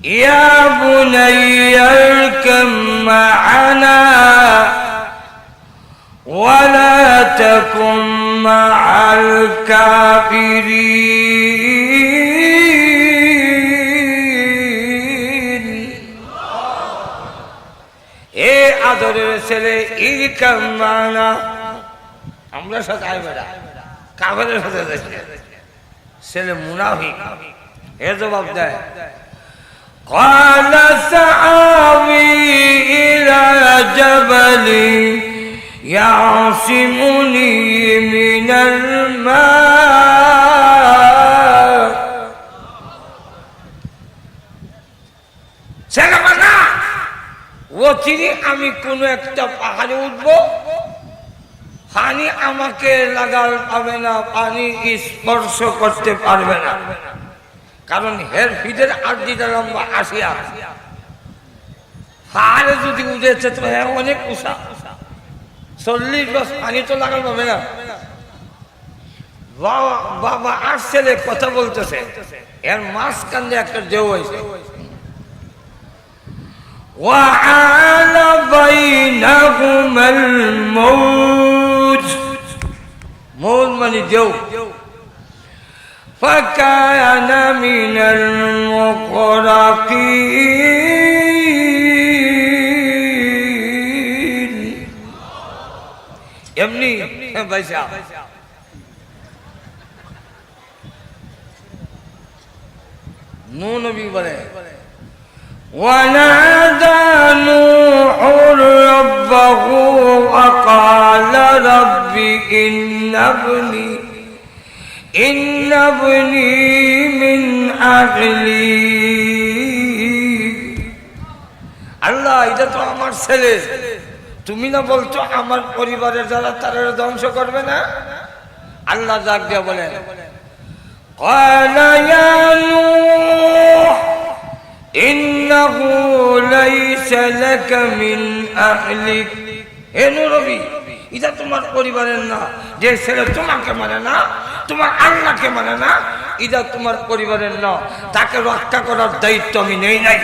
ইয়া বুনাইয়া আরকাম মা'আনা ওয়া লা তাকুম মা'আল কাফিরিন। এ আদরের ছেলে ইরকাম মা'আনা, আমরা সাথে আইবে না, কাফেরের সাথে যাচ্ছে। ছেলে মুনাফিক, এ জবাব দেয় قال سآوي إلى جبل يعصمني من الماء। ছেলে মানা ও চিনি আমি কোনো একটা পাহাড়ে উঠবো, পানি আমাকে লাগাল পাবে না, পানি স্পর্শ করতে পারবে না, কারণ হের ফিটের আর্জিটা লম্বা 80। পাহাড়ে যদি উঠেছে তো অনেক উষা, 40 বছর পানি তো লাগাল পাবে না। বাবা আর ছেলে কথা বলতেছে, এর মাঝখান দিয়ে একটা ঢেউ হয়েছে। وَحَالَ بَيْنَهُمَا الْمَوْجُ، মৌজ মানে ঢেউ। فَكَانَ مِنَ الْمُغْرَقِينَ। এমনি ভাইসা নূহ নবী বলে ونادى نوح ربه وقال رب إن ابني من أهلي। আল্লাহ এটা তো আমার ছেলে, তুমি না বলছো আমার পরিবারের যারা তারা ধ্বংস করবে না? আল্লাহ ডাক দিয়া বলেন قال يا نوح إنه ليس لك من أهلك। হে নূহ নবী, এটা তোমার পরিবারের না। যে ছেলে তোমাকে মানে না, তোমার আল্লাহকে মানে না, এটা তোমার পরিবারের না। তাকে রক্ষা করার দায়িত্ব আমি নেই নাই।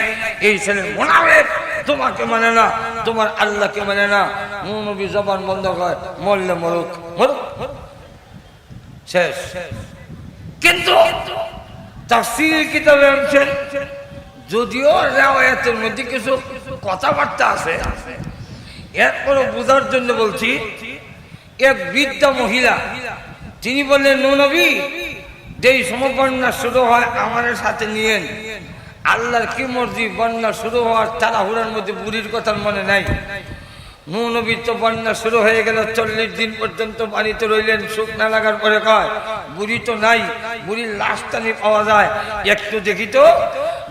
এই ছেলে মুনাফিক, তোমাকে মানে না, তোমার আল্লাহকে মানে না। নূহ নবী জবান বন্ধ করে, মরলে মরুক, মরুক, শেষ। কিন্তু তাফসীর কিতাবে আনছেন, যদিও রিওয়ায়াতের মধ্যে কিছু কথাবার্তা আছে, এরপরও বোঝার জন্য বলছি। এক বৃদ্ধা মহিলা, তিনি বললেন নূহ নবী, যেই সময় বন্যা শুরু হয় আমাদের সাথে নিয়েন। আল্লাহর কি মর্জি, বন্যা শুরু হওয়ার তাড়াহুড়ার মধ্যে বুড়ির কথা মনে নাই। নূহ নবীর তো বন্যা শুরু হয়ে গেল, 40 দিন পর্যন্ত পানিতে রইলেন। শুকনা লাগার পরে কয় বুড়ি তো নাই, বুড়ির লাশটা নিয়ে পাওয়া যায়, একটু দেখি তো।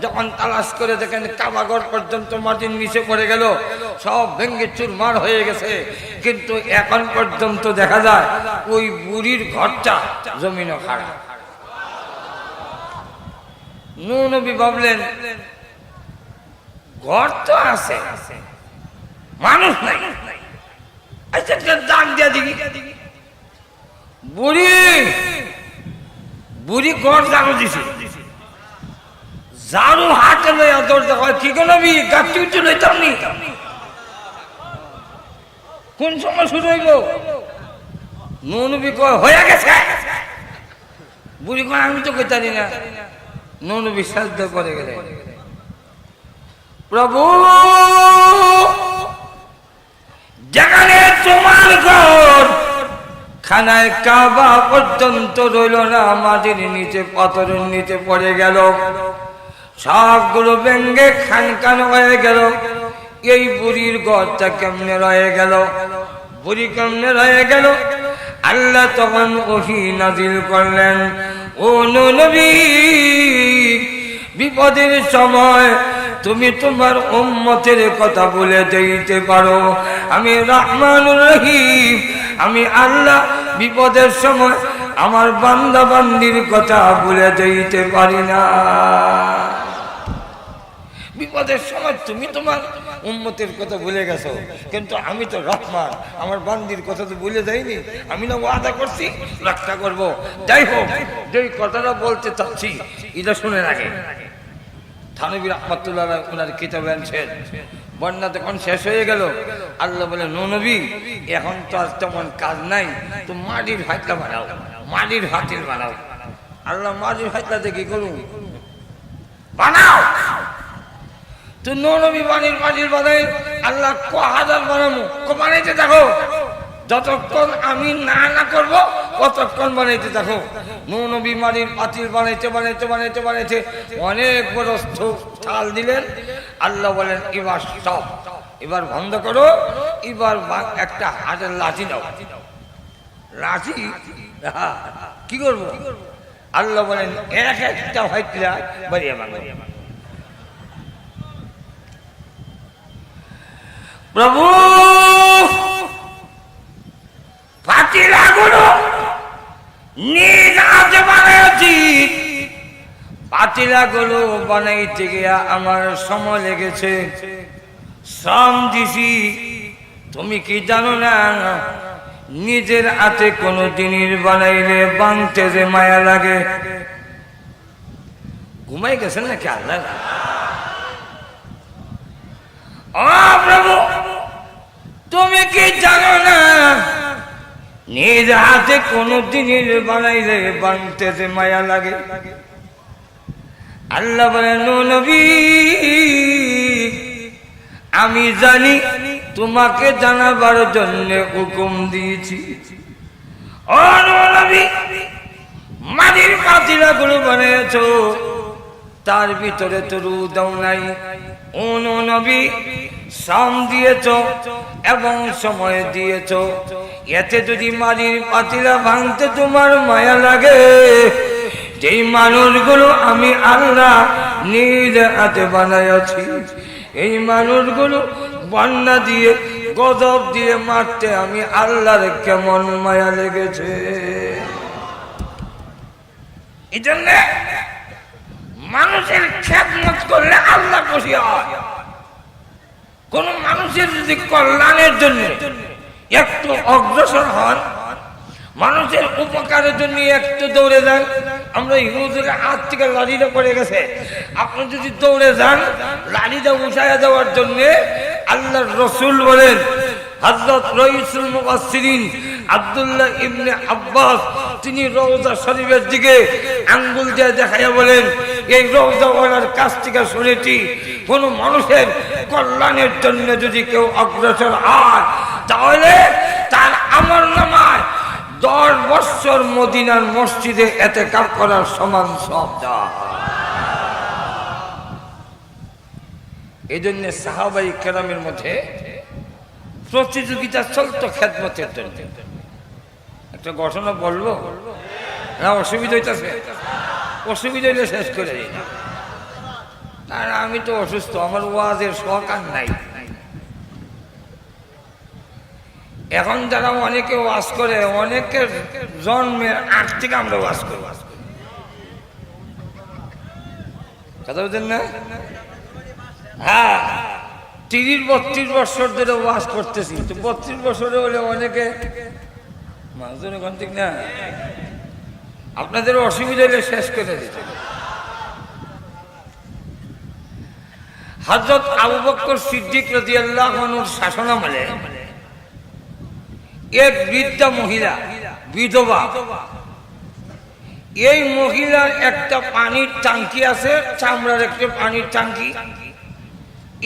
যখন তালাশ করে দেখেন কাবাঘর পর্যন্ত মাটির নিচে পড়ে গেল, সব ভেঙ্গে চুরমার হয়ে গেছে, কিন্তু এখন পর্যন্ত দেখা যায় ওই বুড়ির ঘরটা জমিনে খাড়া। নূহ নবী ভাবলেন ঘর তো আছে, মানুষ নাই, আচ্ছা দান দিয়া দেখি। বুড়ি ঘর ঝাড়ু দিছে, ঝাড়ু হাতে লইয়া দরজা কয় কি গো নবী, গাছটি উঠে লইতাম নি, কোন সময় শুরু হইব? নূহ নবী কয় হয়ে গেছে। বুড়ি কয় আমি তো কইতারি না। নূহ নবী সাজদা করে গেলেন, প্রভু যেখানে তোমার ঘর খানায় কাবা পর্যন্ত রইল না, মাটির নিচে পাথরের নিচে পড়ে গেল, সবগুলো ভেঙ্গে খান খান হয়ে গেল। এই বুড়ির ঘরটা কেমনে রয়ে গেল? বুড়ি কেমনে রয়ে গেল? আল্লাহ তখন ওহী নাজিল করলেন, ও নূহ নবী, বিপদের সময় তুমি তোমার উম্মতের কথা বলে দিতে পারো, আমি রহমানুর রহিম, আমি আল্লাহ বিপদের সময় আমার বান্দা বান্দির কথা বলে দিতে পারি না। বিপদের সময় তুমি তোমার উম্মতের কথা ভুলে গেছো, কিন্তু আমি তো রহমান, আমার বান্দির কথা তো ভুলে যাইনি। আমি না ওয়াদা করছি রক্ষা করবো। যাই হোক, যেই কথাটা বলতে চাচ্ছি এটা শুনে রাখে। থানবী রাহমাতুল্লাহ ওনার কিতাবে আনছেন। বন্যা তখন শেষ হয়ে গেল, আল্লাহ বলে নবী এখন তো আর তেমন কাজ নাই, তো মাটির হাতটা বানাও, মাটির হাতিল বানাও। আল্লাহ মাটির হাতটা দেখি করুন বানাও, তো নবী মাটির বানাই। আল্লাহ ক হাজার বানাবো, বানাইতে থাকো, যতক্ষণ আমি না করব ততক্ষণ বানাইতে থাকো। নবী মাটির পাতিল বানাইতে অনেক বড় ঠাল দিলেন। আল্লাহ বলেন এবার সব, এবার বন্ধ করো, এবার একটা হাতের লাঠি দাও। লাঠি কি করব? আল্লাহ বলেন এক একটা হাইটলা বাড়িয়ে ভাঙো। প্রভু পাতিলাগুলো নিজ হাতে বানাইছি, পাতিলাগুলো বানাইতে গিয়া আমার সময় লেগেছে, শ্রম দিছি। তুমি কি জানো না নিজের হাতে কোনো জিনিস বানাইলে বানতে যে মায়া লাগে? ঘুমাই গেছেন নাকি আল্লাহ? ও প্রভু তুমি কি জানো না নিজ হাতে কোন জিনিস বানাইলে বানতে যে মায়া লাগে? আল্লাহ বলেন নবী আমি জানি, তোমাকে জানাবার জন্য হুকুম দিয়েছি। ও নবী মাটির পাতিলাগুলো বানিয়েছো, তার ভিতরে তো রু দাও নাই। ও নবী শ্রম দিয়েছ এবং সময় দিয়েছ, এতে যদি মাটির পাতিলা ভাঙতে তোমার মায়া লাগে, যেই মানুষগুলো আমি আল্লাহ নিজ হাতে বানাইছি, এই মানুষগুলো বন্যা দিয়ে গজব দিয়ে মারতে আমি আল্লাহর কেমন মায়া লেগেছে। এই জন্য মানুষের খেদমত করলে আল্লাহ খুশি হয়। কোন মানুষের যদি কল্যাণের জন্য একটু অগ্রসর হন, মানুষের উপকারের জন্য একটু দৌড়ে যান। আমরা হিন্দুদের হাত থেকে লাঠিটা পড়ে গেছে, আপনি যদি দৌড়ে যান লাঠিটা উঠাইয়া দেওয়ার জন্য, আল্লাহর রসুল বলেন, হযরত রাইসুল মুফাসসিরিন আব্দুল্লাহ ইবনে আব্বাস তিনি রওজা শরীফের দিকে আঙ্গুল দিয়ে দেখাইয়া বলেন, এই রওজা ওয়ালার কাছ থেকে শুনেছি কোন মানুষের কল্যাণের জন্য যদি কেউ অগ্রসর হয়, তাহলে তার আমলনামায় 10 বছর মদিনার মসজিদে ইতিকাফ করার সমান সওয়াব দেওয়া হয়। এই জন্য সাহাবায়ে কেরামের মধ্যে প্রতিযোগিতা চলতো খেদমতের জন্য। একটা ঘটনা বলবো না? অসুবিধা হইতেছে? অসুবিধা হইলে শেষ করে দিই, কারণ আমি তো অসুস্থ, আমার ওয়াজের শখ আর নাই। এখন যারা অনেকে ওয়াজ করে, অনেকের জন্মের আগ থেকে আমরা ওয়াজ করি। কথা বলছেন না? হ্যাঁ 30-32 বছর ধরে ওয়াজ করতেছি, তো 32 বছরে হলে অনেকে মানুষজনের কোন ঠিক না, আপনাদের অসুবিধা হলে শেষ করে দিতে। হযরত আবু বকর সিদ্দিক রাদিয়াল্লাহু আনহুর শাসনামলে এক বৃদ্ধা মহিলা, বিধবা, এই মহিলার একটা পানির ট্যাঙ্কি আছে, চামড়ার একটা পানির ট্যাঙ্কি।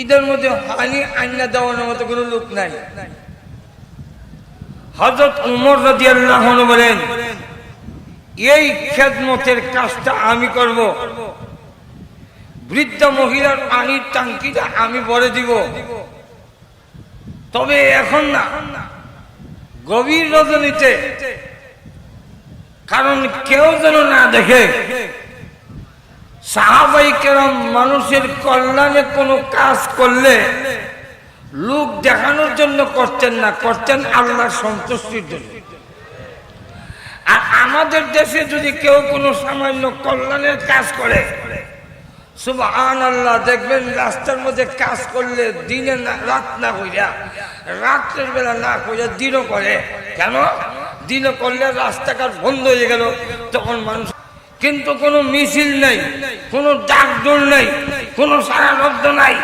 এদের মধ্যে পানি আইনা দেওয়ানোর মতো কোনো লোক নাই। হযরত উমর রাদিয়াল্লাহু আনহু বলেন, এই খেদমতের কাজটা আমি করব, বৃদ্ধা মহিলার পানির ট্যাঙ্কিটা আমি ভরে দিব, তবে এখন না, গভীর রজনীতে, কারণ কেউ যেন না দেখে। সাহাবায়ে কেরাম মানুষের কল্যাণে কোনো কাজ করলে লোক দেখানোর জন্য করতেন না, করতেন আল্লাহর সন্তুষ্টির জন্য। আর আমাদের দেশে যদি কেউ কোনো সামান্য কল্যাণের কাজ করে, সুবহানাল্লাহ, দেখবেন রাস্তার মধ্যে কাজ করলে দিনে না রাত না কইরা, রাত্রের বেলা না কইরা দিনও করে। কেন? দিনও করলে রাস্তাঘাট বন্ধ হয়ে গেল, তখন মানুষ, কিন্তু কোনো মিছিল নেই, কোনো ডাকডোল নেই, কোনো সারা শব্দ নাই।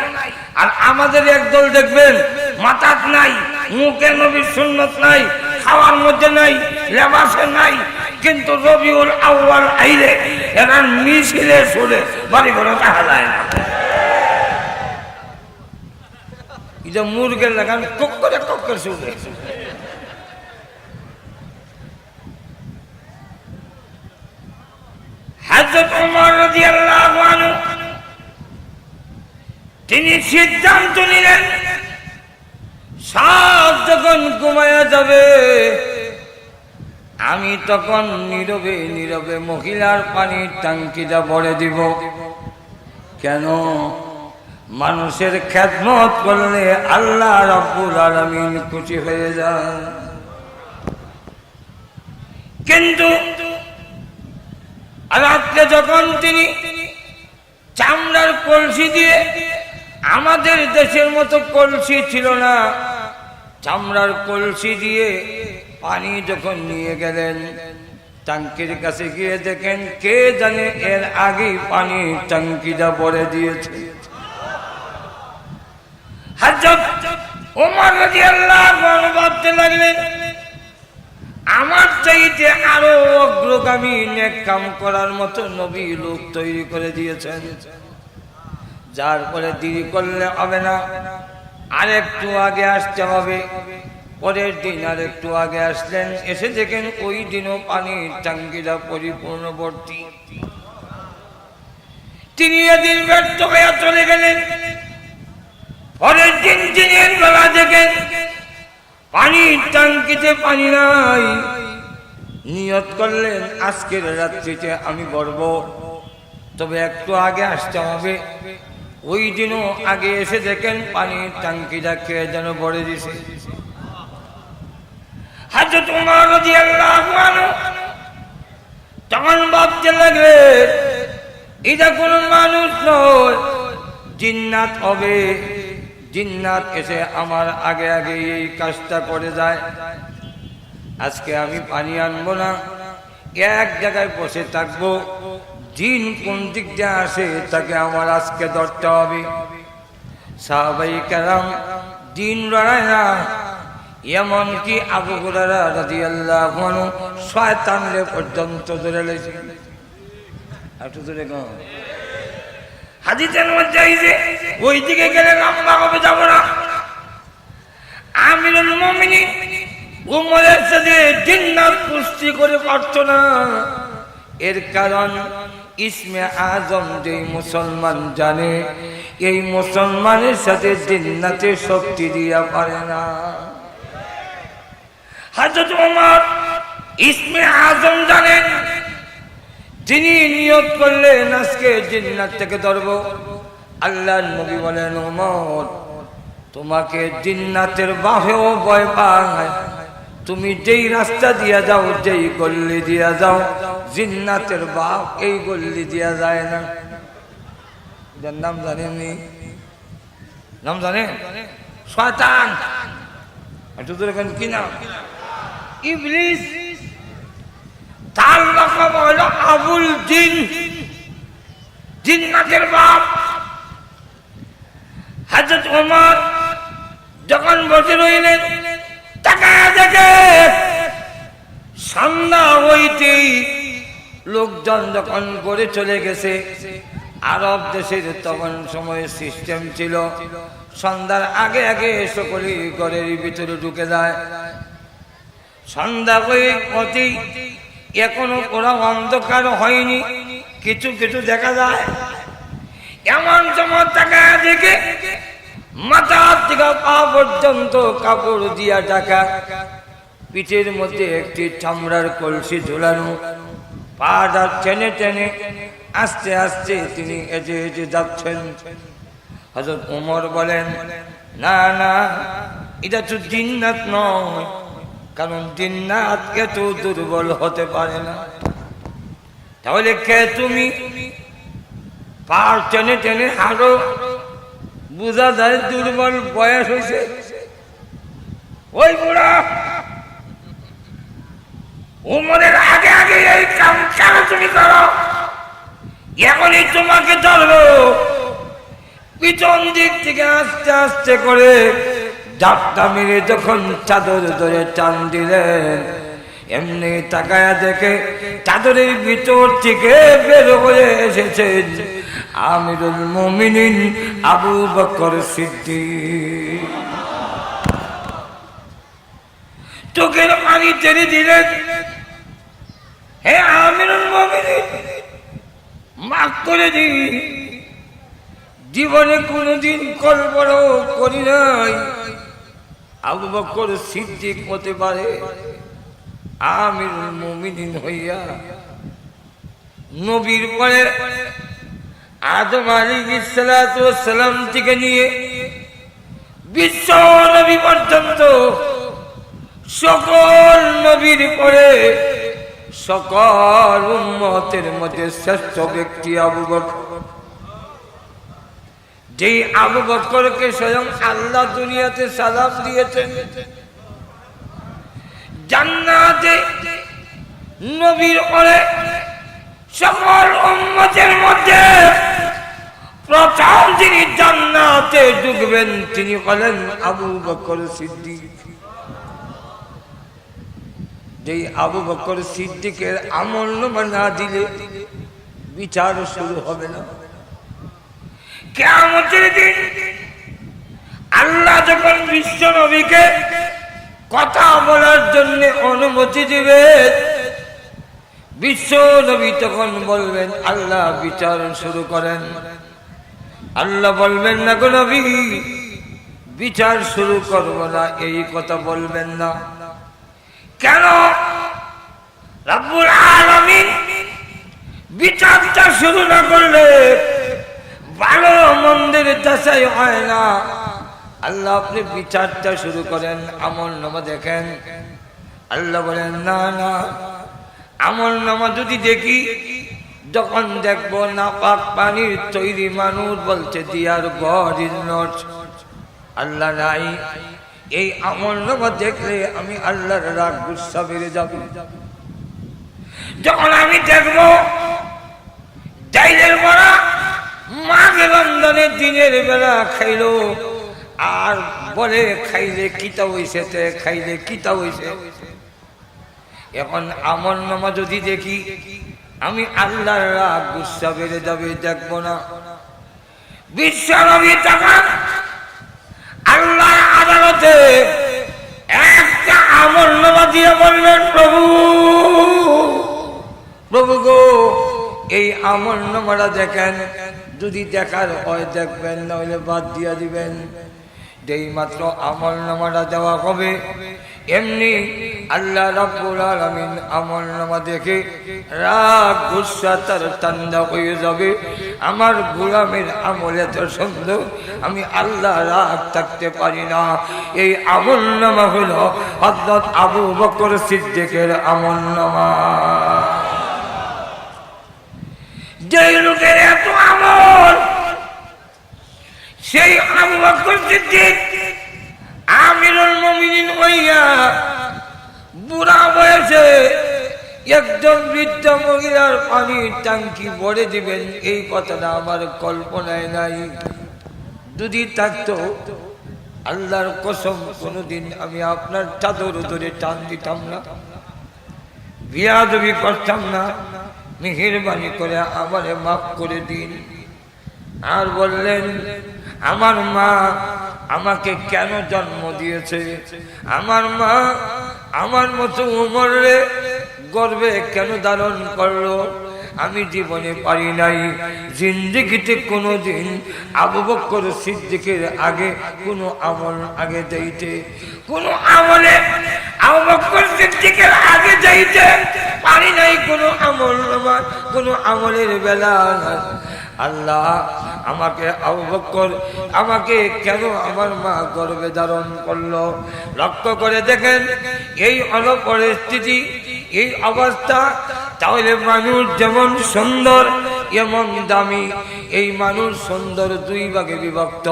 আর আমাদের একদল দেখবেন মাথাত নাই, মুখে নবীর সুন্নত নাই, খাওয়ার মধ্যে নাই, লেবাসে নাই, কিন্তু রবিউল আউয়াল আইলে এরা মিছিলে সুরে বাড়ি ঘরে দেখা যায় না। এটা মুরগের লাগান কক করে শুনে। হযরত ওমর রাদিয়াল্লাহু আনহু তিনি সিদ্ধান্ত নিলেন সব যখন ঘুমায়া যাবে আমি তখন নীরবে নীরবে মহিলার পানির ট্যাঙ্কিটা ভরে দিব। কেন? মানুষের খেদমত করলে আল্লাহ রাব্বুল আলামিন খুশি হয়ে যায়। কিন্তু রাত্রে যখন তিনি চামড়ার কলসি দিয়ে, আমাদের দেশের মতো কলসি ছিল না, চামড়ার কলসি দিয়ে পানি যখন নিয়ে গেলেন, ট্যাঙ্কির কাছে গিয়ে দেখেন কে জানে এর আগেই পানি ট্যাঙ্কিটা ভরে দিয়েছে। হযরত ওমর রাদিয়াল্লাহু আনহু ভাবতে লাগলেন আমার চাইতে আরো অগ্রগামী নেক কাম করার মতো নবী লোক তৈরি করে দিয়েছেন, যার পরে দেরি করলে হবে না, আরেকটু আগে আসতে হবে। পরের দিন আরেকটু আগে আসলেন, এসে দেখেন ওই দিনও পানির ট্যাঙ্কিটা পরিপূর্ণ ভর্তি। তিনি এদিন ব্যর্থ হয়ে চলে গেলেন। পরের দিন দিনের বেলা দেখেন পানির ট্যাঙ্কিতে পানি নাই। নিয়ত করলেন আজকের রাত্রিতে আমি ভরব, তবে একটু আগে আসতে হবে। ওই দিনও আগে এসে দেখেন পানির ট্যাঙ্কিটা কে যেন ভরে দিছে। হযরত ওমর রাদিয়াল্লাহু আনহু তখন ভাবতে লাগলেন এটা কোন মানুষ নয়, জিন্নাত হবে। জিন্নাত এসে আমার আগে আগে এই কাজটা করে যায়। আজকে আমি পানি আনবো না, এক জায়গায় বসে থাকবো, জিন কোন দিক দিয়ে আসে তাকে আমার আজকে ধরতে হবে। সাহাবায়ে কেরাম দিন লড়ায় না, এমনকি আবু হুরায়রা রাদিয়াল্লাহু আনহু শয়তানরে পর্যন্ত ধরে লেছে। একটু ধরে গাও হাদিসের মধ্যে আইছে ওই দিকে গেলে লম্বা হবে, যাব না। আমিরুল মুমিনিন উমরের সাথে জিন্নাত কুস্তি করে পারতো না। এর কারণ ইসমে আজম যে মুসলমান জানে, এই মুসলমানের সাথে জিন্নাতের শক্তি দিয়া পারে না। হযরত ওমর ইসমে আজম জানেন, তিনি নিয়ত করলেন আজকে জিন্নাত থেকে ধরব। আল্লাহর নবী বলেন ওমর তোমাকে জিন্নাতের বাহেও ভয় পায়, তুমি যেই রাস্তা দিয়া যাও, যেই গল্লি দিয়া যাও, জিন্নাতের বাপ এই গল্লি দিয়া যায় না। যার নাম জানেননি? নাম জানেন? শয়তান। একটু ধরে কি নাম? ইবলিস। তার লকব হলো আবুল জিন, জিন্নাতের বাপ। হযরত ওমর যখন বসে রইলেন, তাকায় দেখে সন্ধ্যা হইতেই লোকজন যখন করে চলে গেছে। আরব দেশের তখন সময় সিস্টেম ছিল সন্ধ্যার আগে আগে সকলেই ঘরের ভিতরে ঢুকে যায়। সন্ধ্যা হয়ে অতি এখনো পুরো অন্ধকার হয়নি, কিছু কিছু দেখা যায়। এমন সময় তাকায় দেখে মাথা থেকে পা পর্যন্ত কাপড় দিয়া ঢাকা, পিঠের মধ্যে একটি চামড়ার কলসি ঝুলানো, পাটা টেনে টেনে আস্তে আস্তে তিনি এজে এজে যাচ্ছেন। হযরত ওমর বলেন না না, এটা তো জিন্নাত নয়, কারণ জিন্নাত এত দুর্বল হতে পারে না। তাহলে কে তুমি? পা টেনে টেনে হাঁটো, বুঝা যায় দুর্বল, বয়স হয়েছে। ওই বুড়া উমরের আগে আগে এই কাম কেন তুমি করো? এখনই তোমাকে ধরবো। পিছন দিক থেকে আস্তে আস্তে করে ঝাপটা মেরে যখন চাদর ধরে টান দিলেন, এমনি তাকায়া দেখে চাদরের ভিতর থেকে বের হয়ে এসেছেন আমিরুল মুমিনিন আবু বকর সিদ্দিক। চোখের পানি ছেড়ে দিলেন, হে আমিরুল মুমিনিন, মাফ করে দি, জীবনে কোনদিন কল্পনাও করি নাই আবু বকর সিদ্দিক হতে পারে আমিরুল মুমিনিন হইয়া নবীর পরে আদম আলাইহিস সালাতু ওয়াস সালাম থেকে নিয়ে বিশ্ব নবী পর্যন্ত সকল নবীর পরে সকল উম্মতের মধ্যে শ্রেষ্ঠ ব্যক্তি আবু বকর। যেই আবু বকরকে স্বয়ং আল্লাহ দুনিয়াতে সালাম দিয়েছেন, জান্নাতে নবীর পরে সকল উম্মতের মধ্যে প্রথম যিনি জান্নাতে ঢুকবেন তিনি হলেন আবু বকর সিদ্দিক। যেই আবু বকর সিদ্দিকের আমলনামা না দিলে বিচার শুরু হবে না। কিয়ামতের দিন আল্লাহ যখন বিশ্ব নবীকে কথা বলার জন্য অনুমতি দিবে, বিশ্ব নবী তখন বলবেন আল্লাহ বিচার শুরু করেন। আল্লাহ বলবেন না গো নবী, বিচার শুরু করব না, এই কথা বলবেন না। কেন? রব্বুল আলামিন বিচারটা শুরু না করলে ভালো মন্দের যাচাই হয় না। আল্লাহ আপনি বিচারটা শুরু করেন, আমলনামা দেখেন। আল্লাহ বলেন না না, আমলনামা যদি দেখি, যখন দেখবো না পাক পানির তৈরি মানুষ বলছে দিয়ার গড ইজ নট, আল্লাহ নাই, এই আমলনামা দেখলে আমি আল্লাহর রাগ গুসা বেড়ে যাবে। যখন আমি দেখবো জাইলের বড়া মাঘে রমজানে দিনের বেলা খাইলো আর বলে খাইলে কিতা হইছে, খাইলে কিতা হইছে, এখন আমলনামা যদি দেখি আমি আল্লাহর রাগ গুসা বেড়ে যাবে, দেখবো না। বিশ্ব নবী তখন আল্লাহর আদালতে একটা আমলনামা দিয়ে বললেন, প্রভু প্রভু গো, এই আমলনামাটা দেখেন, যদি দেখার হয় দেখবেন, নইলে বাদ দিয়া দিবেন। যেই মাত্র আমলনামাটা দেওয়া হবে, এমনি আল্লাহ রাব্বুল আলামিন আমলনামা দেখে রাগ গুসা তার ঠান্ডা হয়ে যাবে। আমার গোলামের আমল এত সুন্দর, আমি আল্লাহ রাগ থাকতে পারি না। এই আমলনামা হলো হযরত আবু বকর সিদ্দিকের আমলনামা। যে লোকের এত আমল, সেই আবু বকর সিদ্দিক আমিরুল মুমিনিন হইয়া বুড়া বয়সে একজন বৃদ্ধ মহিলার পানির ট্যাঙ্কি ভরে দিবেন, এই কথাটা আমার কল্পনায় নাই। যদি থাকতো আল্লাহর কসম কোনদিন আমি আপনার চাদর ধরে টান দিতাম না, বিয়াদবি করতাম না। মেহেরবানি করে আমারে মাফ করে দিন। আর বললেন, আমার মা আমাকে কেন জন্ম দিয়েছে, আমার মা আমার মতো উমরে গর্বে কেন ধারণ করলো, আমি জীবনে পারি নাই। জিন্দেগিতে কোনোদিন আবু বকর সিদ্দিকের আগে কোনো আমল আগে যাইতে, কোনো আমলে আবু বকর সিদ্দিকের আগে যাইতে পারি নাই, কোনো আমল আমার কোনো আমলের বেলা। আল্লাহ আমাকে আবু বকর আমাকে কেন আমার মা গর্ভে ধারণ করলো। লক্ষ্য করে দেখেন এই হলো পরিস্থিতি, এই অবস্থা। তাহলে মানুষ যেমন সুন্দর এমন দামি। এই মানুষ সুন্দর দুই ভাগে বিভক্ত,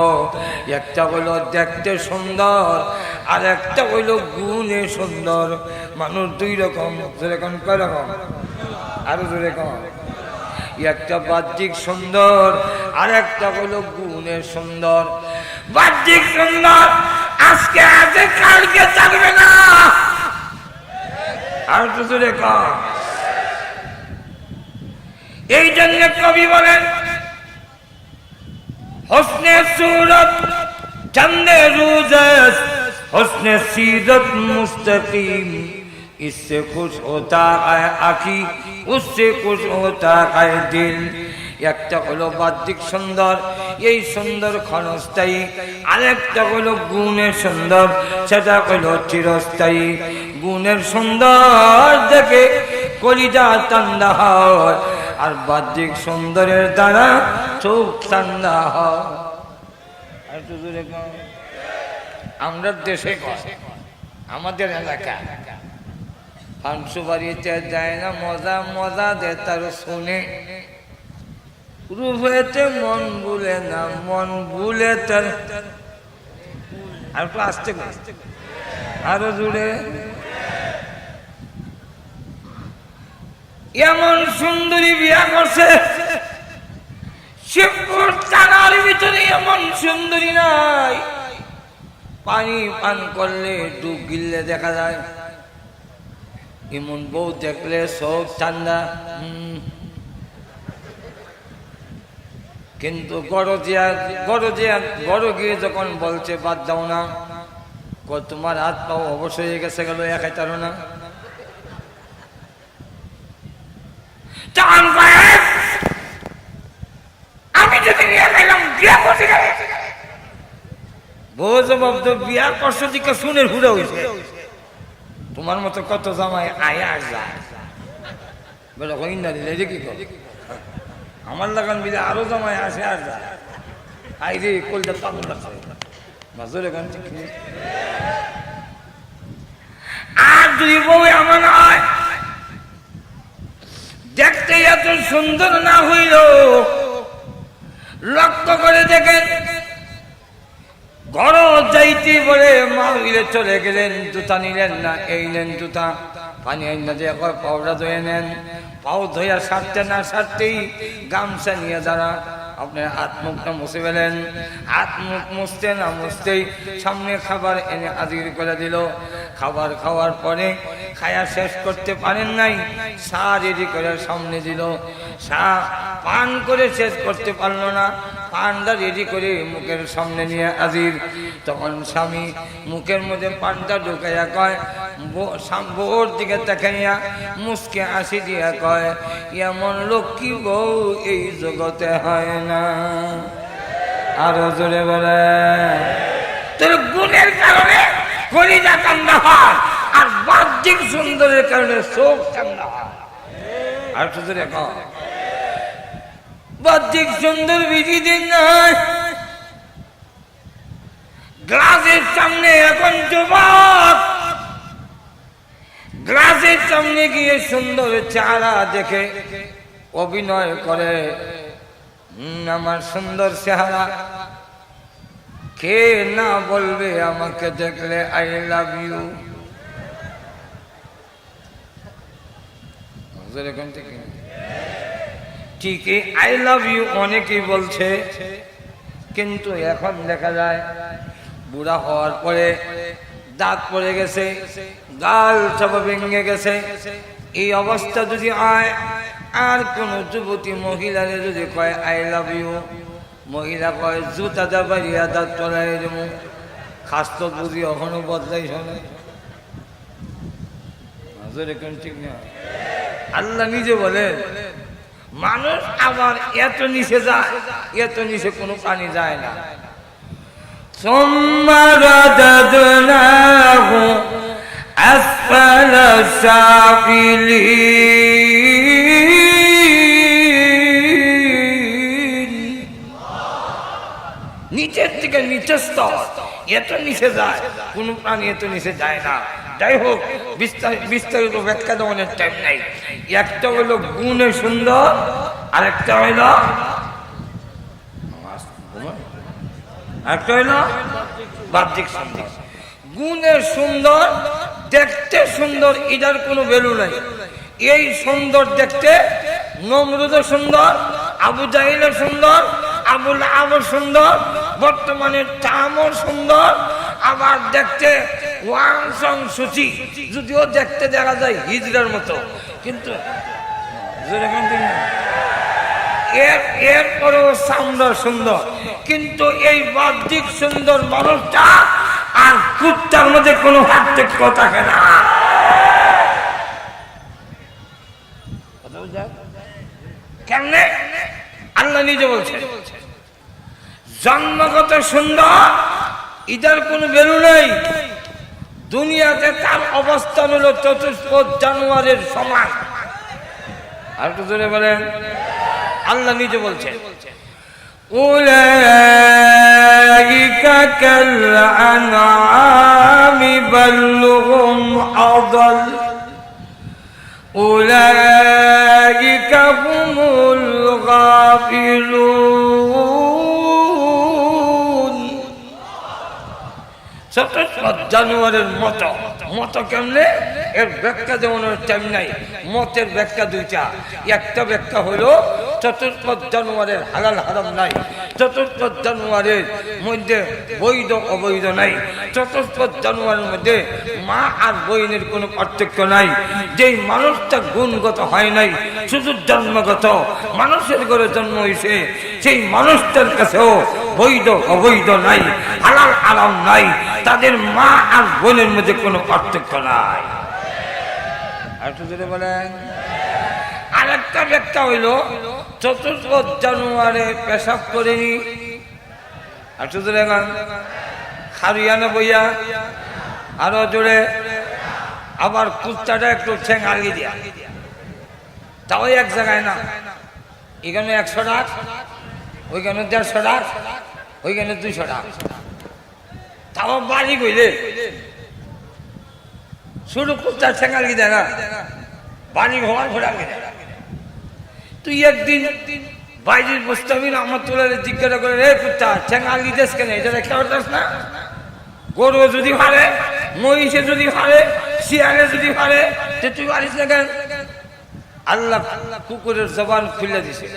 একটা হলো দেখতে সুন্দর আর একটা হইল গুণে সুন্দর। মানুষ দুই রকম, যেরকম কয় রকম, আরো যেরকম একটা বাহ্যিক সুন্দর, আর একটা হলো গুণের সুন্দর। বাহ্যিক সুন্দর আজকে আছে, কালকে থাকবে না। আর তো জোরে কর। এই জন্য কবি বলেন, হোসনে सूरत चंदे रूजस, হোসনে सीरत मुस्तकीम, इससे खुश होता है आखी, उससे खुश होता है दिल। একটা হলো বাহ্যিক সুন্দর, এই সুন্দর ক্ষণস্থায়ী। আরেকটা হলো গুণের সুন্দর, সেটা হলো চিরস্থায়ী। গুণের সুন্দর দেখে কলিজা ঠান্ডা হয়, আর বাহ্যিক সুন্দরের দ্বারা চোখ ঠান্ডা হয়। আমরা দেশে আমাদের এলাকা ফাংশু বাড়িতে যায় না, মজা মজা দে তার শুনে। রূপেতে মন ভুলে না, মন ভুলে তার। আর একটু আসতে আরো জুড়ে। এমন সুন্দরী বিয়া করছে, শিবপুর থানার ভিতরে এমন সুন্দরী নাই। পানি পান করলে ডুব গিললে দেখা যায়। এমন বউ দেখলে সব ঠান্ডা। কিন্তু গড় গিয়ে যখন বলছে বাদ দাও না, তোমার হাত পাও অবশ্যই হয়ে গেছে, গেল একাই তারো না। আমি যদি বিয়া খাইলাম, বিয়া করছি বউ জবাব তো বিয়া করছো দিকে শুনে হুড়া হয়েছে। তোমার মতো কত জামাই আয় আর যায় বলে হইন না দিলে কি কর, আমার লাগান বিলে আরো জামাই আসে আর যায়। আই রে কলটা পাগল লাগছে বাজরে গান। আর যদি বউ এমন হয় দেখতে এত সুন্দর না হইল, লক্ষ্য করে দেখেন ঘর যাইতে বলে মা হইলে চলে গেলেন, জুতা নিলেন না, এই নেন জুতা, পানি আইন দিয়ে পাউডার ধুয়ে নেন। পাও ধোয়া সারতে না সারতেই গামছা নিয়ে যারা আপনার হাত মুখটা মুছে ফেলেন। হাত মুখ মুছতে না মুছতেই সামনে খাবার এনে হাজির করে দিল। খাবার খাওয়ার পরে খায়া শেষ করতে পারেন নাই, চা রেডি করে সামনে দিল। চা পান করে শেষ করতে পারলো না, পানটা রেডি করে মুখের সামনে নিয়ে হাজির। তখন স্বামী মুখের মধ্যে পানটা ঢুকাইয়া কয়, বউর দিকে তাকাইয়া মুসকে হাসি দিয়া কয়, এমন লক্ষ্মী বউ এই জগতে হয় না। আরো জোরে বলে, তোর গুণের কারণে কলিজা ঠান্ডা হয়, আর বাহ্যিক সুন্দরের কারণে চোখ ঠান্ডা হয়। আর তো জোরে কয়, বাহ্যিক সুন্দর বেশি দিন নয়। গ্লাসের সামনে এখন যুবক গ্লাসের সামনে গিয়ে সুন্দর চেহারা দেখে অভিনয় করে, আমার সুন্দর চেহারা। কে না বলবে আমাকে দেখলে আই লাভ ইউ। ঠিকই আই লাভ ইউ অনেকেই বলছে, কিন্তু এখন দেখা যায় বুড়া হওয়ার পরে দাঁত পড়ে গেছে, গাল সব ভেঙে গেছে। এই অবস্থা যদি হয়, আর কোন যুবতী মহিলারে যদি কয় আই লাভ ইউ, মহিলা কয় জুতা দা বাড়িয়া দাঁত চলাই দেবো। খাস্ত বুঝি এখনো বদলাই শোনে। ঠিক না? আল্লাহ নিজে বলেন, মানুষ আবার এত নিচে যায়, এত নিচে কোনো প্রাণী যায় না। ثم رددناه أسفل سافلين। নিচের থেকে নিচে স্তর, এত নিচে যায়, কোন প্রাণী এত নিচে যায় না। যাই হোক, বিস্তারিত ব্যাখ্যা দেওয়ার টাইম নাই। একটা হলো গুণে সুন্দর, আরেকটা হইল বাহ্যিক সুন্দর। গুণের সুন্দর, দেখতে সুন্দর, এটার কোনো ভ্যালু নাই। এই সুন্দর দেখতে নমরুদও সুন্দর, আবু জাহিলও সুন্দর, আবুল আবু সুন্দর, বর্তমানে টামও সুন্দর, আবার দেখতে ওয়াং সং সুচি, যদিও দেখতে দেখা যায় হিজড়ার মতো, কিন্তু এরপরেও চামড়া সুন্দর। কিন্তু এই বাহ্যিক সুন্দর মানুষটা আর কুত্তার মধ্যে কোনো পার্থক্য থাকে না। কেমনে? আল্লাহ নিজে বলছে জন্মগত সুন্দর, ইদার কোনো ভ্যালু নেই। দুনিয়াতে তার অবস্থান হলো চতুষ্পদ জানোয়ারের সমান। আর একটু জোরে বলেন। আল্লাহ নিজে বলছে উলাইকা কাল আনআমি বাল হুম আদাল উলাইকা হুমুল গাফিলুন। চতুষ্পদ জানোয়ারের মতো। মতো কেমনে? এর ব্যাখ্যা যেমন টাইম নাই। মতের ব্যাখ্যা দুইটা। একটা ব্যাখ্যা হলো চতুষ্পদ জানোয়ারের হালাল হারাম নাই, চতুষ্পদ জানোয়ারের মধ্যে বৈধ অবৈধ নাই, চতুষ্পদ জানোয়ারের মধ্যে মা আর বইনের কোনো পার্থক্য নাই। যেই মানুষটা গুণগত হয় নাই, শুধু জন্মগত মানুষের ঘরে জন্ম হয়েছে, সেই মানুষটার কাছেও বৈধ অবৈধ নাই, হালাল হারাম নাই, তাদের মা আর বোনের মধ্যে কোনো পার্থক্য নাই। আর যদি বলেন আরেকটা ব্যাখ্যা হইল চতুষ্পদ জানোয়ারে পেশাব করেনি, আর শুধু খারিয়ানা বইয়া আরো জোরে, আবার কুত্তাটা একটু ঠ্যাং আলগি দিয়া, তাও এক জায়গায় না। এখানে 100 টাকা, ওইখানে 150 টাকা, ওইখানে 200 টাকা, তাও বাড়ি কইলে শুধু কুত্তার ঠ্যাং আলগি দেয় না, বাড়ি হওয়ার ঘোরা আলগি দেয়। তুই একদিন বাইরের বস্তাবি আমার তোলারে জিজ্ঞাসা করে, রে কুত্তা ঠ্যাং আলগি দেশ কেন? এটা দেখতে পারতাস না? গরু যদি হারে, মহিষে যদি হারে, শিয়ালে যদি হারে, তুই পারিস না কেন? আল্লাহ কুকুরের জবান খুলে দিছে।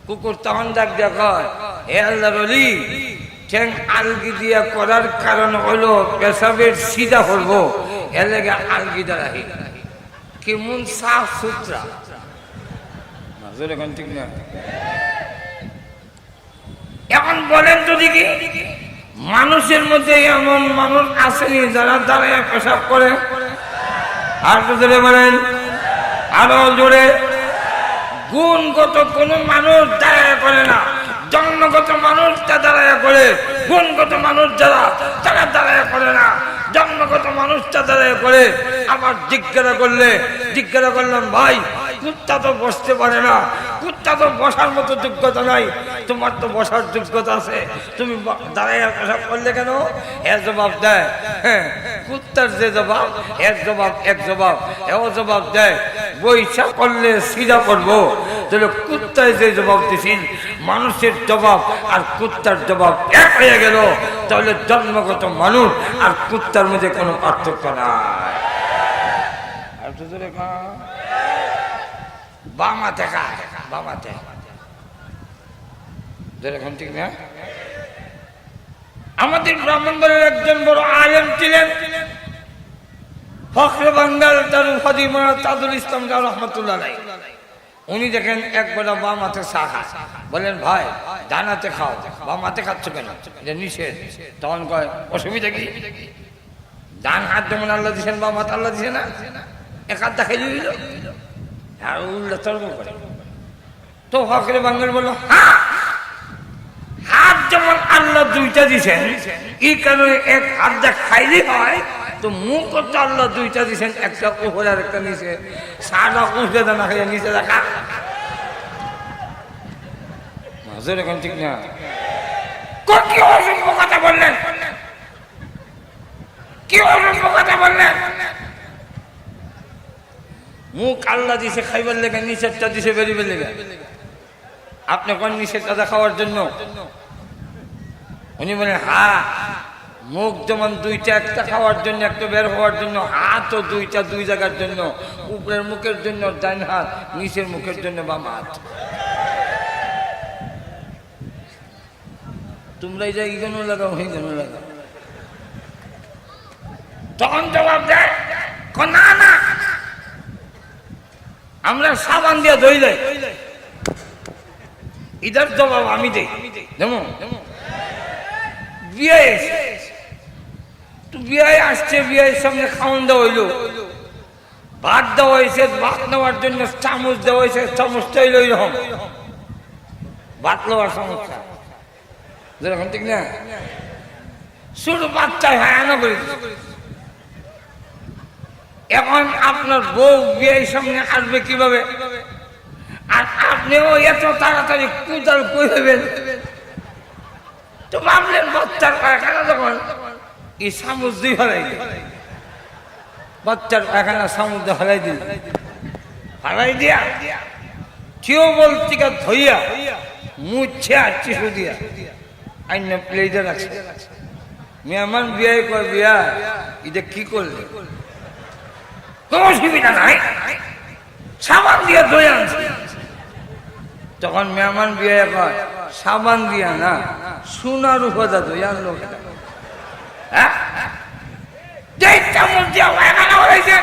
কুকুর তখন ডাক দিয়া কয়, হে আল্লাহর ওলি, ঠ্যাং আলগি দিয়া করার কারণ হলো পেশাবের সিধা করবো, এর লেগে আলগিটা রাখি। কেমন সাফ সুতরা, ঠিক না? এখন বলেন যদি কি মানুষের মধ্যে এমন মানুষ আসেনি যারা দাঁড়ায় পেশাব করে? আর জোরে বলেন, আরো জোরে। গুণগত কোন মানুষ দাঁড়ায় করে না, জন্মগত মানুষটা দাঁড়ায় করে। গুণগত মানুষ যারা, তারা দাঁড়ায় করে না, জন্মগত মানুষটা দাঁড়ায় করে। আবার জিজ্ঞাসা করলাম, ভাই কুত্তা তো বসতে পারে না, কুত্তা তো বসার মতো যোগ্যতা নাই, তোমার তো বসার যোগ্যতা আছে, তুমি দাঁড়াইয়া পেশাব করলে কেন? এর জবাব দেয়, হ্যাঁ, কুত্তার যে জবাব, এর জবাব এক জবাব, এও জবাব দেয়, বৈশা করলে সিধা করবো। তাহলে কুত্তায় যে জবাব দিছিল, মানুষের জবাব আর কুত্তার জবাব এক হয়ে গেল। তাহলে জন্মগত মানুষ আর কুত্তার মধ্যে কোনো পার্থক্য নাই। বামাতে খায়, বামাতে যেরকম, ঠিক না? আমাদের ব্রাহ্মণবাড়ির একজন বড় আলেম ছিলেন, ফখরে বাঙ্গাল তার উপাধি তাজুল ইসলাম রহমতুল্লাহ আলাইহি। উনি দেখেন একবার বাম হাতে চা খায়, বলেন ভাই ডান হাতে খাও, বাম হাতে খাচ্ছ কেন? এটা নিষেধ। তখন কয় অসুবিধা কি? ডান হাত যেমন আল্লাহ দিয়েছেন, বাম হাত আল্লাহ দিছে না, এক হাত দেখাই দিল আর উল্টা তর্ক করে। তো ফখরে বাঙ্গাল বলল, হ্যাঁ, হাত যেমন আল্লাহ দুইটা দিছেন, এই কারণে এক হাত যা খাইলে হয়, তো মুখ তো আল্লাহ দুইটা দিছেন, একটা উপরে আর একটা নিচে। সারা উঠে না খাইয়া নিচে দেখা, এখন ঠিক না? কি অসম্ভব কথা বললেন, কি অসম্ভব কথা বললেন? মুখ আল্লাহ দিছে খাইবার লেগে, নিষেধটা দিছে বেরিবার লেগে। আপনি কোন নিষেধটা খাওয়ার জন্য? উনি বলেন, হ্যাঁ, মুখ যেমন দুইটা, একটা খাওয়ার জন্য, একটা বের হওয়ার জন্য, হাতও দুইটা, দুই জায়গার জন্য, উপরের মুখের জন্য ডান হাত, নিচের মুখের জন্য বাম হাত। তোমরা এই যে ইগনো লাগাও, হিগনো লাগাও। তখন জবাব দেয়, না না, আমরা সাবান দিয়ে ধুইলে। ইদার জবাব আমি দেই, যেমন বিয়ে তো বিয়ে আসছে, বিয়ের সামনে খাওয়ান দেওয়া হইল, ভাত দেওয়া হয়েছে, ভাত নেওয়ার জন্য চামচ দেওয়া হয়েছে, চামচটা হইল এরকম, ভাত নেওয়ার সমস্যা যেরকম, ঠিক না? শুধু বাচ্চায় হায়ানো করে। এখন আপনার বউ বিয়ের সামনে আসবে কিভাবে, আর আপনিও এত তাড়াতাড়ি কুদাল কইবেন, তো ভাবলেন বাচ্চার পায়খানা যখন এই চামচ দিয়ে ফেলাই দিল, বাচ্চার পায়খানা চামচ দিয়ে ফেলাই দিল, ফেলাই দিয়া কেউ বলতে ধইয়া মুছে আর চিঠু দিয়া আইন প্লেটে রাখছে। মেহমান বিয়ে কয়, বিয়া এটা কি করলে? কোন অসুবিধা নাই, সাবান দিয়ে ধুয়ে আনছে। তখন মেহমান বিয়ে কয়, সাবান দিয়া না, সোনার উপদা ধুয়ে আনলো। হ্যাঁ, চামচ দিয়া পায়খানা হয়েছে,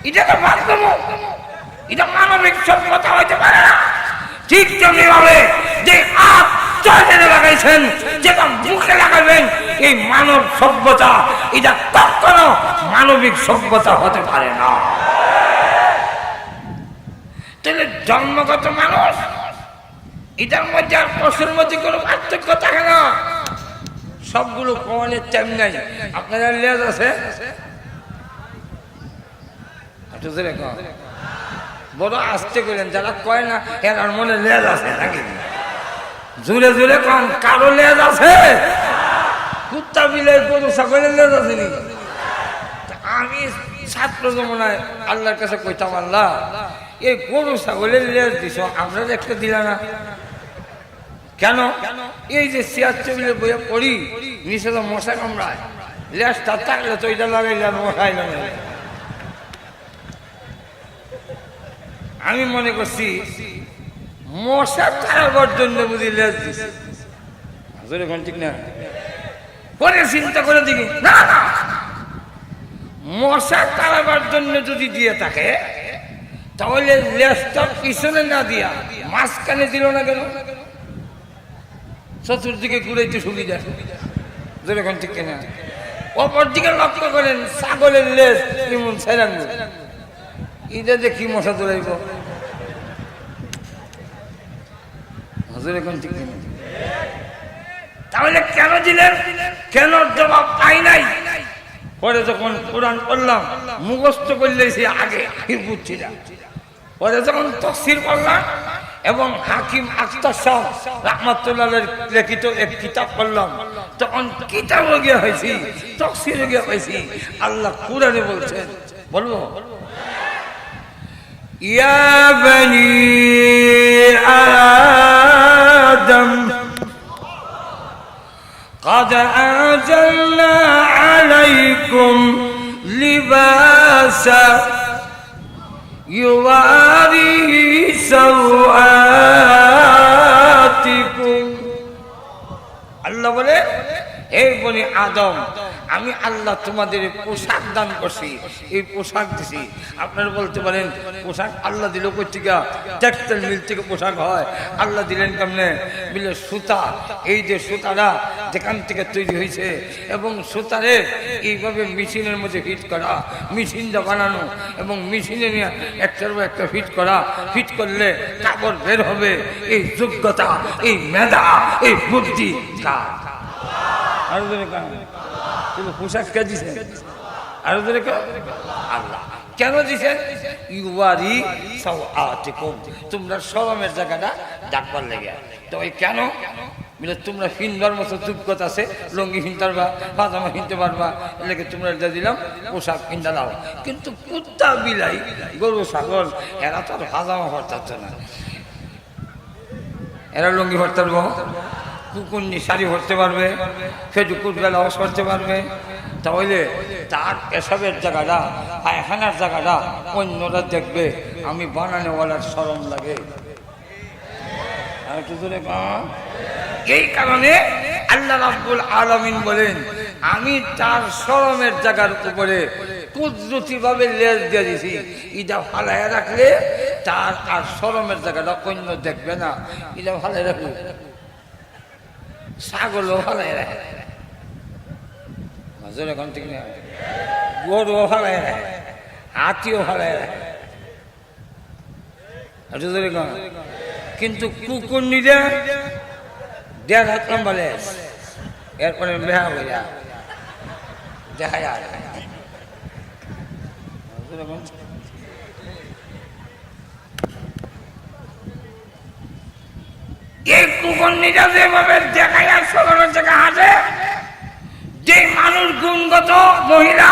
এটা তো বাথরুম, এটা মানবিক সভ্যতা হইতে পারে না। ঠিক তেমনি ভাবে যে আপ চলে লাগাইছেন, যেটা মুখে লাগাবেন, এই মানব সভ্যতা এটা কখনো মানবিক সভ্যতা হতে পারে না। তাহলে জন্মগত মানুষ, এটার মধ্যে আর পশুর মধ্যে কোনো পার্থক্য থাকে না। সবগুলো কমানের টাইম নাই। আপনাদের লেজ আছে, বড় আসতে করেন, যারা কয় না এর মনে লেজ আছে নাকি? জুড়ে জুড়ে কম, কারো লেজ আছে? কুত্তা বিলে গরু ছাগলের লেজ আছে নি? আমি ছাত্র জমানায় আল্লাহর কাছে কইতাম, আল্লাহ এই গরু ছাগলের লেজ দিছ, আমরা একটা দিলা না কেন? এই যে চেয়ার টেবিলের বইয়ে পড়ি, নিচে তো মশা কামড়ায়, লেজটা থাকলে তো এটা লাগাইলাম মশাই না। আমি মনে করছি মশা তাড়াবার জন্য বুঝি লেজ দিছে, ঠিক না? পরে চিন্তা করে দেখি, না না, মশা তাড়াবার জন্য যদি দিয়ে থাকে তাহলে লেজটা পিছনে না দিয়া মাঝখানে দিল না কেন? চতুর্দিকে ঘুরাইতে সুবিধা, যেরকম ঠিক না? অপর দিকে লক্ষ্য করেন, ছাগলের লেজ কেমন ছেড়ান, এটা যে কি মশা দৌড়াইব, ঠিক না? তাহলে কেন দিলেন? কেন জবাব পাই নাই। পরে যখন কোরআন পড়লাম, মুখস্থ করলেছি আগে বুঝছি না। পরে যখন তফসির পড়লাম এবং হাকিম আখতার সাহেব রাহমাতুল্লাহের লিখিত এক কিতাব পড়লাম, তখন কিতাবও গিয়ে হয়েছি, তফসিরও গিয়ে হয়েছি। আল্লাহ কোরআনে বলছেন, বলবো, ইয়া বনি আদম قد أنزلنا عليكم لباسا يواري سوآتكم। আল্লাহ বলে, হে বনি আদম, আমি আল্লাহ তোমাদের পোশাক দান করছি, এই পোশাক দিছি। আপনারা বলতে পারেন, পোশাক আল্লাহ দিল কই থেকে? টেক্সটাইল মিল থেকে পোশাক হয়। আল্লাহ দিলেন কেমনে? বলে সুতা, এই যে সুতাটা যেখান থেকে তৈরি হয়েছে, এবং সুতারে এইভাবে মেশিনের মধ্যে ফিট করা, মেশিনটা বানানো এবং মেশিনে নিয়ে একটার পর একটা ফিট করা, ফিট করলে কাপড় বের হবে। এই যোগ্যতা, এই মেধা, এই বুদ্ধি কার? আরো ধরে পোশাক কে দিছেন? আরো ধরে আল্লাহ। কেন দিছেন? ইউয়ারি সাওআতিকুম, তোমরা শরমের জায়গাটা ডাকবার লেগে। তো এই কেন? বলে তোমরা হিনবার মতো যোগ্যতা আছে, লঙ্গি হিনতে পারবা, পাজামা হিনতে পারবা, এলাকে তোমরা এটা দিলাম, পোশাক হিনতে দাও। কিন্তু কুত্তা বিলাই, গরু ছাগল, এরা তো আর পাজামা ভরতে না, এরা লঙ্গি ভরতে পারবো, কুকুন্নি শাড়ি ভরতে পারবে, ফেটুকুর বেলাও করতে পারবে, তাহলে তার এসবের জায়গাটা পায়খানার জায়গাটা অন্যরা দেখবে, আমি বানানোওয়ালার শরম লাগে। এই কারণে আল্লাহ রাব্বুল আলামিন বলেন, আমি তার শরমের জায়গার উপরে কুদরতি ভাবে লেজ দিয়ে দিছি, এটা ফালাইয়া রাখলে তার আর শরমের জায়গাটা অন্য দেখবে না। এটা ফালাই রাখলে ছাগলও ফালাই রাখে, এখন ঠিক না, গরুও ফালাই রাখে, হাতিও ফালাই রাখে, কিন্তু কুকুরনিরা 1.5 হাত লম্বা লেজ, এরপরে বেহা হইয়া দেখা যায়। এই কুকুরনিরা যেভাবে দেখায় শরীরের জায়গা হাঁটে, যে মানুষ গুণগত মহিলা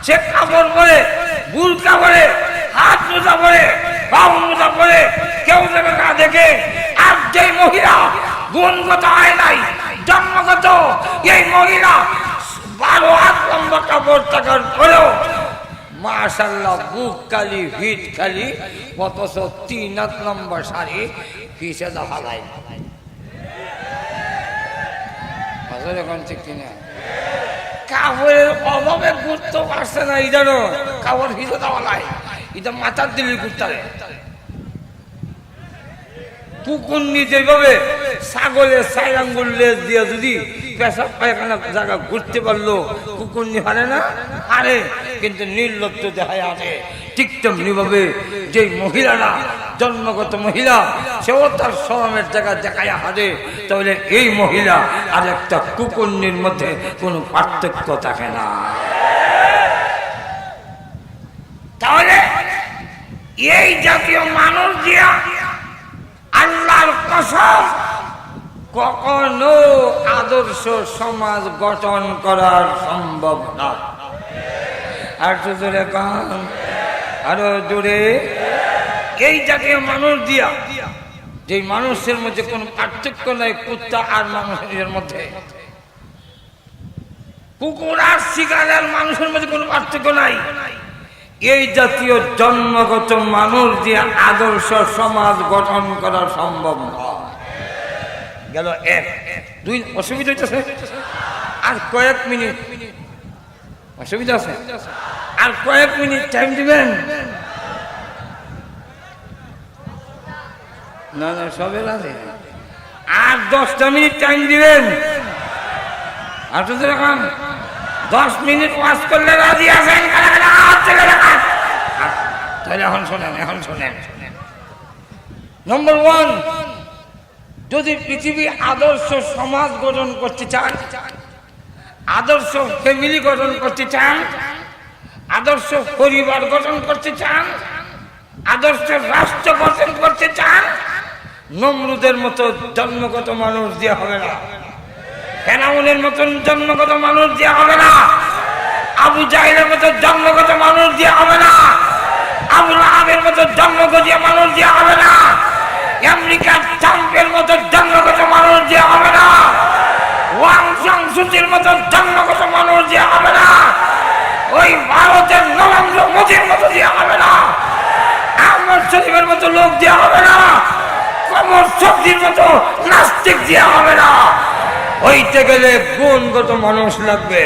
সে কাপড় পরে, বুরকা পরে, হাত মোজা পরে, পাও মোজা পরে, কেউ যাবে না দেখে। আর যে মহিলা গুণগত হয় নাই, জন্মগত, এই মহিলা 12 হাত লম্বা কাপড় থাকার পরেও মাশাআল্লাহ বুক খালি, হিট খালি, অথচ 3 হাত লম্বা শাড়ি পিছে দেখা যায়। এখন ঠিক কিনা কাপড়ের অভাবে ঘুরতে পারছে না, এই জানো কাপড় ভিজে দেওয়া নাই, এটা মাথার দিল্লি ঘুরতে। কুকুরনি যেভাবে ছাগলের 4 আঙ্গুল লেজ দিয়ে যদি পেশাব পায়খানা জায়গা ঘুরতে পারলো, কুকুরনি হারে না? হারে, কিন্তু নির্লজ্জ দেখায় আসে। ঠিক তেমনি ভাবে যে মহিলারা জন্মগত মহিলা, সেও তার শরমের জায়গা দেখায় হারে, তাহলে এই মহিলা আর একটা কুকুরনির মধ্যে কোনো পার্থক্য থাকে না। তাহলে এই জাতীয় মানুষ দিয়া আল্লাহর কসম কখনো আদর্শ সমাজ গঠন করার সম্ভব না। আর তো জোরে কান, আরো জোরে। এই জাতীয় মানুষ দিয়া, যে মানুষের মধ্যে কোনো পার্থক্য নাই কুত্তা আর মানুষের মধ্যে, কুকুর আর শিকারের মানুষের মধ্যে কোনো পার্থক্য নাই, এই জাতীয় জন্মগত মানুষ দিয়ে আদর্শ সমাজ গঠন করা সম্ভব নয়। গেল 1, 2, অসুবিধা হইতেছে? আর কয়েক মিনিট অসুবিধা আছে, আর কয়েক মিনিট টাইম দিবেন? না না, সবে আছে, আর 10টা মিনিট টাইম দিবেন। আর তো এখন 10 মিনিট ওয়াজ করলে রাজি আছেন? তাহলে এখন শোনেন, এখন শোনেন। নম্বর 1, যদি পৃথিবী আদর্শ সমাজ গঠন করতে চান, আদর্শ ফ্যামিলি গঠন করতে চান, আদর্শ পরিবার গঠন করতে চান, আদর্শ রাষ্ট্র গঠন করতে চান, নমরুদের মতো জন্মগত মানুষ দিয়ে হবে না, ফেরাউনের মতন জন্মগত মানুষ দিয়ে হবে না, আবু জাহেলের মতো জন্মগত মানুষ দিয়ে হবে না, আবু লাহাবের মতো জন্মগত মানুষ দিয়ে হবে না, আমেরিকার ট্রাম্পের মতো জন্মগত মানুষ দিয়ে হবে না, ওয়াং সাং সুচির মতো জন্মগত মানুষ দিয়ে হবে না, ওই ভারতের নরেন্দ্র মোদীর মতো দিয়ে হবে না, আহমদ শরীফের মতো লোক দিয়ে হবে না, কমর সবজির মতো নাস্তিক দিয়ে হবে না। হইতে গেলে গুণগত মানুষ লাগবে।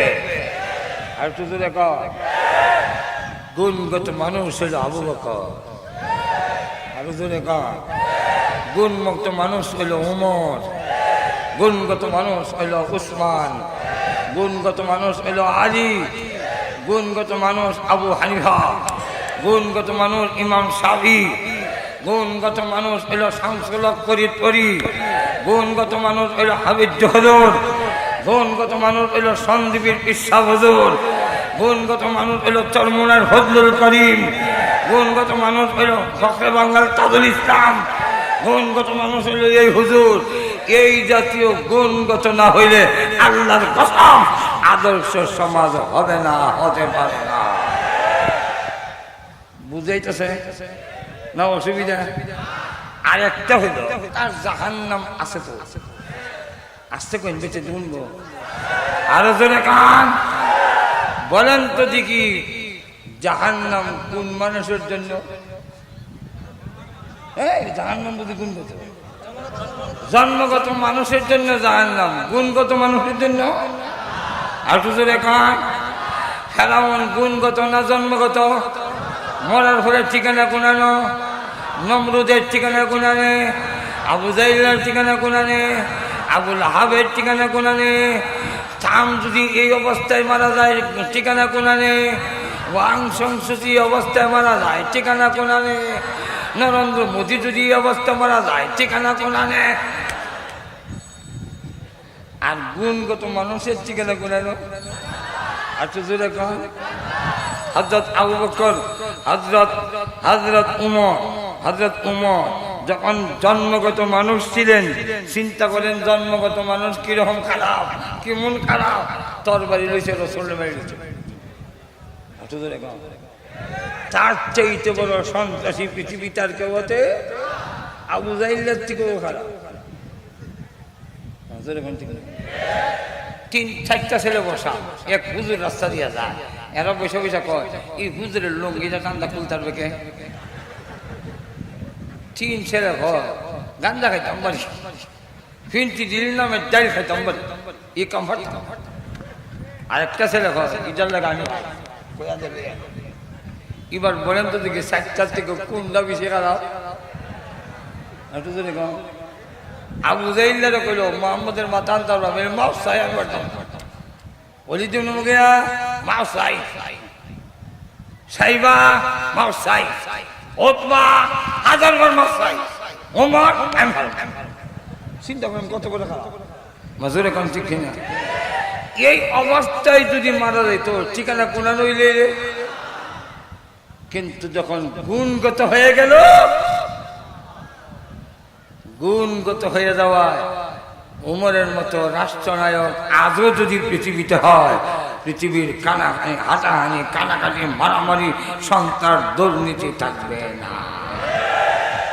আর শুধু দেখো, গুণগত মানুষ হলো আবু বকর, আর শুধু দেখো গুণমুক্ত মানুষ হলো উমর, গুণগত মানুষ হলো উসমান, গুণগত মানুষ হলো আলী, গুণগত মানুষ আবু হানিফা, গুণগত মানুষ ইমাম শাফি, গুণগত মানুষ হলো শামসুল হক ফরিদপুরি, গুণগত মানুষ হলো হাবিব জহুর, গুণগত মানুষ হলো সন্দীপের ইসা হুজুর, গুণগত মানুষ হলো চরমুনার ফজলুল করিম, গুণগত মানুষ হলো ফখরে বাঙ্গাল তাজুল ইসলাম, গুণগত মানুষ হলো এই হুজুর। এই জাতীয় গুণগত না হইলে আল্লাহর কসম আদর্শ সমাজ হবে না, হতে পারে না। বুঝাইতেছে না? অসুবিধা আর একটা হইল, তার জাহান্নাম আছে তো, আসতে কোন বেঁচে শুনবো আরো জোরে কান বলেন তো দেখি জাহান্নাম কোন মানুষের জন্য জাহান্নাম বুঝি গুণগত জন্মগত মানুষের জন্য জাহান্নাম গুণগত মানুষের জন্য আর জোরে কান ফেরাউন গুণগত না জন্মগত মরার ফলে ঠিকানা কোনানো নমরুদের ঠিকানা কোনানে আবু জাইলার ঠিকানা কোনানে আবুল হাবের ঠিকানা কোনানে চাম যদি এই অবস্থায় মারা যায় ঠিকানা কোনানে ওয়াং সংসুচি অবস্থায় মারা যায় ঠিকানা কোনানে নরেন্দ্র মোদী যদি এই অবস্থা মারা যায় ঠিকানা কোনানে আর গুণগত মানুষের ঠিকানা কোনানো আর তো জোরে কন হযরত আবু বকর হযরত উমর যখন জন্মগত মানুষ ছিলেন চিন্তা করেন জন্মগত মানুষ কিরকম খারাপ কেমন খারাপ তরবারি লইছে রাসূলের বাড়ি লইছে তার চাইতে বড় সন্ত্রাসী পৃথিবী তার কেউ হতে আবু জাইলের থেকেও খারাপ তিন চারটা ছেলে বসা এক হুজুর রাস্তা দিয়া যায় এরা বসে বসে কয় এই হুজুরের লুঙ্গিটা কান্দা খুলতার বেকে তিন ছেলে ঘর গান্দা খাইতাম বাড়ি ফিনতি দিল নামে ডাইল খাইতাম বাড়ি এই কমফর্ট আরেকটা ছেলে ঘর ইটার লাগে আমি এবার বলেন তো দেখি চারটার থেকে কোনটা বেশি খারাপ একটু যদি কম আবু জাইল্লারে কইল মোহাম্মদের মাথা আনতে পারবে মাও চাই আমি পারতাম বলি দিন মুখিয়া মাও চাই সাইবা মাও চাই ওতবা হাজারবার মাও চাই ওমর চিন্তা করেন কত বড় খারাপ মাজুরে কোন ঠিক কিনা এই অবস্থায় যদি মারা যেত ঠিকানা কোনা রইলে কিন্তু যখন গুণগত হয়ে গেল গুণগত হয়ে যাওয়ায় উমরের মতো রাষ্ট্রনায়ক আজও যদি পৃথিবীতে হয় পৃথিবীর কানাহানি হাঁটাহানি কানাকাটি মারামারি সন্ত্রাস দুর্নীতি থাকবে না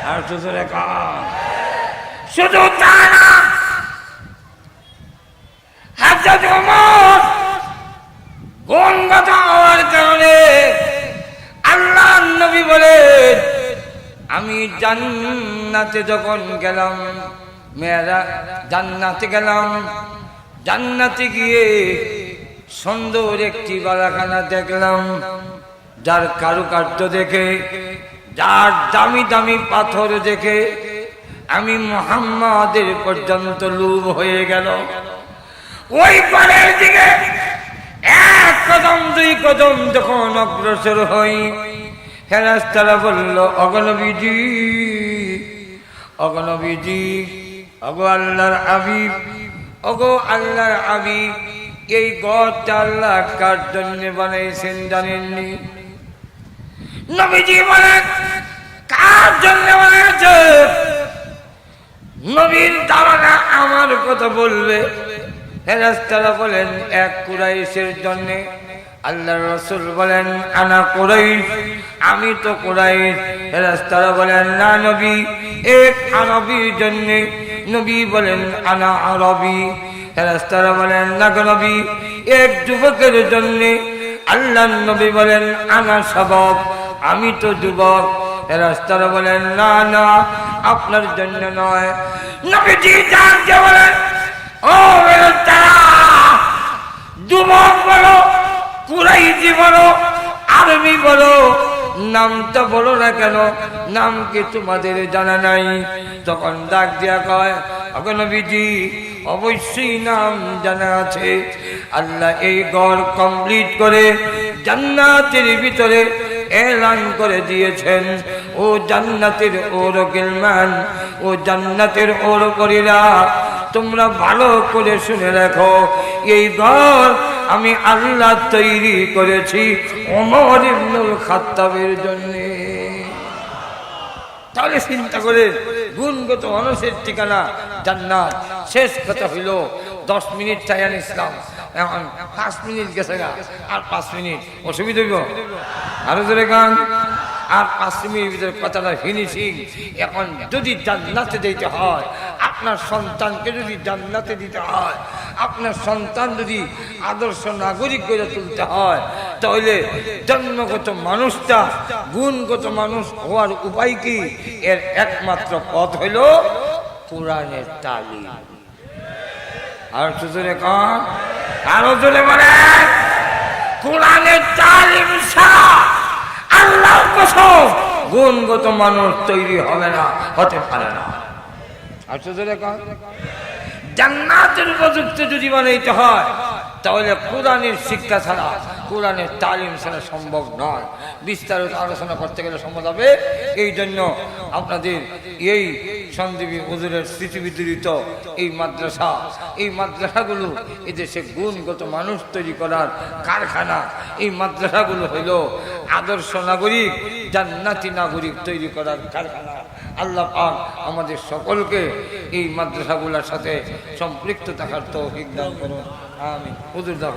আর শুধু তা না হযরত ওমর গুণগত হওয়ার কারণে আল্লাহ নবী বলেন আমি জান্নাতে যখন গেলাম মেয়েরা জান্নাতে গেলাম জান্নাতে গিয়ে সুন্দর একটি বালাখানা দেখলাম যার কারুকার্য দেখে যার দামি দামি পাথর দেখে আমি মুহাম্মাদের পর্যন্ত লোভ হয়ে গেল ওই পারের দিকে এক কদম দুই কদম যখন অগ্রসর হই ফেরেশতারা বলল অগনবীজি অগো আল্লাহর হাবিব ওগো আল্লাহর হাবিব এই ঘরটা আল্লাহ কার জন্য বানাইছেন জানেননি নবীজি বলেন কার জন্য বানাইছে নবীর ধারণা আমার কথা বলবে ফেরেশতারা বলেন এক কুরাইশের জন্য আল্লাহর রাসূল বলেন আনা কুরাইশ আমি তো কুরাইশ ফেরেশতারা বলেন না নবী এক আরবীর জন্য নবী বলেন আনা আরবী ফেরেশতারা বলেন না নবী এক যুবকের জন্য আল্লাহর নবী বলেন আনা শাবাব আমি তো যুবক ফেরেশতারা বলেন না না আপনার জন্য নয় নবীজি জানতে বলেন ও ফেরেশতারা যুবক বলো কুরাইশি বলো আরবি বলো নামটা বলো না কেন নাম কি তোমাদের জানা নাই তখন ডাক দিয়া কয় ওগো নবীজি অবশ্যই নাম জানা আছে আল্লাহ এই ঘর কমপ্লিট করে জান্নাতের ভিতরে এলান করে দিয়েছেন ও জান্নাতের ওর গিলমান ও জান্নাতের ওর পরীরা তোমরা ভালো করে শুনে রাখো এই ঘর আমি আল্লাহ তৈরি করেছি ওমর ইবনুল খাত্তাবের জন্য তাহলে চিন্তা করে গুণগত মানুষের ঠিকানা জান্নাত শেষ কথা হইল 10 মিনিট চাইয়ান ইসলাম এখন 5 মিনিট গেছে গা আর 5 মিনিট অসুবিধা হইব আরো জোরে গান আর 5 মিনিট ভিতরে কথাটা ফিনিশিং এখন যদি জান্নাতে যেতে হয় আপনার সন্তানকে যদি জান্নাতে দিতে হয়, আপনার সন্তান যদি আদর্শ নাগরিক গড়ে তুলতে হয়, তাহলে জন্মগত মানুষটা গুণগত মানুষ হওয়ার উপায় কি? এর একমাত্র পথ হইল কোরআনের তালিম। আর জোরে কান, আরো জোরে বলে, কোরআনের তালিম ছাড়া আল্লাহর কসম গুণগত মানুষ তৈরি হবে না, হতে পারে না। আর জোরে কান, জান্নাতের উপযুক্ত যদি বানাইতে হয়, তাহলে কোরআনের শিক্ষা ছাড়া, কোরআনের তালিম ছাড়া সম্ভব নয়। বিস্তারিত আলোচনা করতে গেলে সম্ভব হবে। এই জন্য আপনাদের এই সন্দীপী হুজুরের স্মৃতি বিজড়িত এই মাদ্রাসা, এই মাদ্রাসাগুলো এদেশে গুণগত মানুষ তৈরি করার কারখানা। এই মাদ্রাসাগুলো হইল আদর্শ নাগরিক, জান্নাতি নাগরিক তৈরি করার কারখানা। আল্লাহ পাক আমাদের সকলকে এই মাদ্রাসাগুলোর সাথে সম্পৃক্ত থাকার তৌফিক দান করুন। আমিন। হুজুর দাও।